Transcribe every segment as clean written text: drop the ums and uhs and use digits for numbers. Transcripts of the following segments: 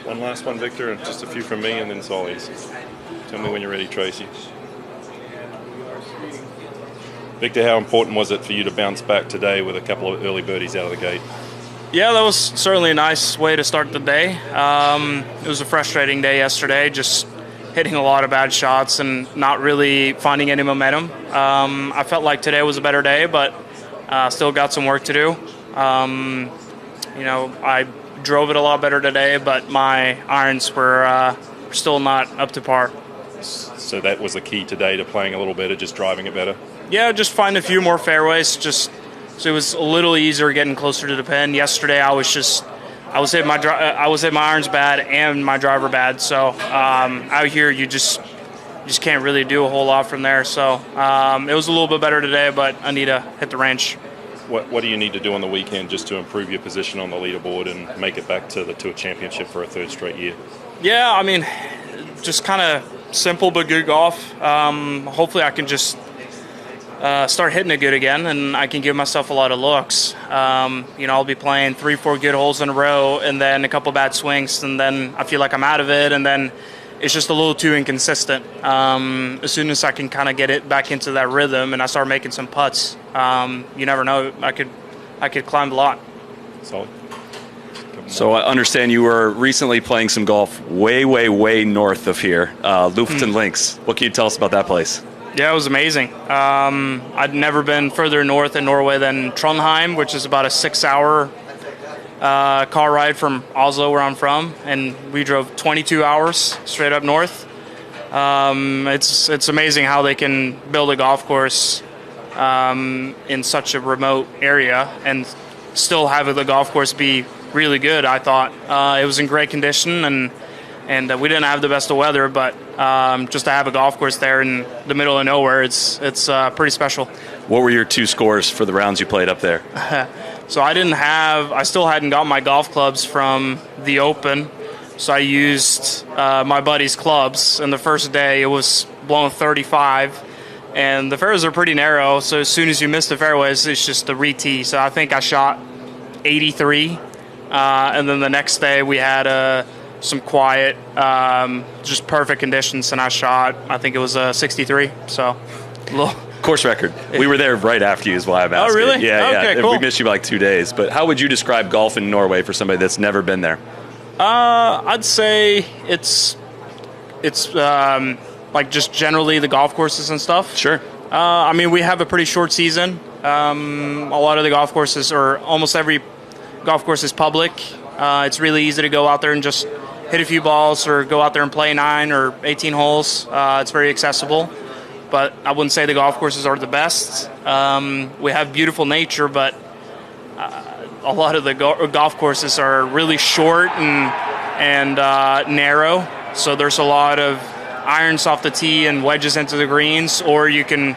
One last one, Victor, just a few from me, and then it's all easy. Tell me when you're ready, Tracy. Victor, how important was it for you to bounce back today with a couple of early birdies out of the gate? Yeah, that was certainly a nice way to start the day. It was a frustrating day yesterday, just hitting a lot of bad shots and not really finding any momentum. I felt like today was a better day, but still got some work to do. I drove it a lot better today, but my irons were still not up to par. So that was the key today to playing a little better, just driving it better? Yeah, just find a few more fairways, so it was a little easier getting closer to the pin. Yesterday I was hitting my irons bad and my driver bad. So out here you just can't really do a whole lot from there. So it was a little bit better today, but I need to hit the range. What do you need to do on the weekend just to improve your position on the leaderboard and make it back to the Tour Championship for a third straight year? Yeah, I mean, just kind of simple but good golf. Hopefully I can just start hitting it good again, and I can give myself a lot of looks. I'll be playing 3-4 good holes in a row and then a couple bad swings, and then I feel like I'm out of it, and then it's just a little too inconsistent. As soon as I can kind of get it back into that rhythm and I start making some putts, you never know, I could climb a lot. So I understand you were recently playing some golf way, way, way north of here, Lufton Links. What can you tell us about that place? Yeah, it was amazing. I'd never been further north in Norway than Trondheim, which is about a 6-hour car ride from Oslo, where I'm from, and we drove 22 hours straight up north. It's amazing how they can build a golf course in such a remote area and still have the golf course be really good. I thought it was in great condition, and we didn't have the best of weather, but just to have a golf course there in the middle of nowhere, it's pretty special. What were your two scores for the rounds you played up there? So I still hadn't got my golf clubs from the Open, so I used my buddy's clubs, and the first day it was blowing 35, and the fairways are pretty narrow, so as soon as you miss the fairways, it's just a re-tee. So I think I shot 83, and then the next day we had some quiet, just perfect conditions, and I think it was a 63, so a little... Course record. We were there right after you is why I'm asking. Oh, really? Yeah. Okay, cool. We missed you by like 2 days, but how would you describe golf in Norway for somebody that's never been there? I'd say it's like just generally the golf courses and stuff. Sure. I mean, we have a pretty short season. A lot of the golf courses, or almost every golf course, is public. It's really easy to go out there and just hit a few balls or go out there and play 9 or 18 holes. It's very accessible, but I wouldn't say the golf courses are the best. We have beautiful nature, but a lot of the golf courses are really short and narrow, so there's a lot of irons off the tee and wedges into the greens, or you can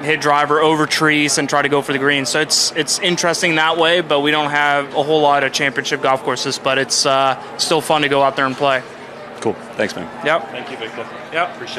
hit driver over trees and try to go for the green. So it's interesting that way, but we don't have a whole lot of championship golf courses, but it's still fun to go out there and play. Cool. Thanks, man. Yep. Thank you, Victor. Yep. Appreciate it.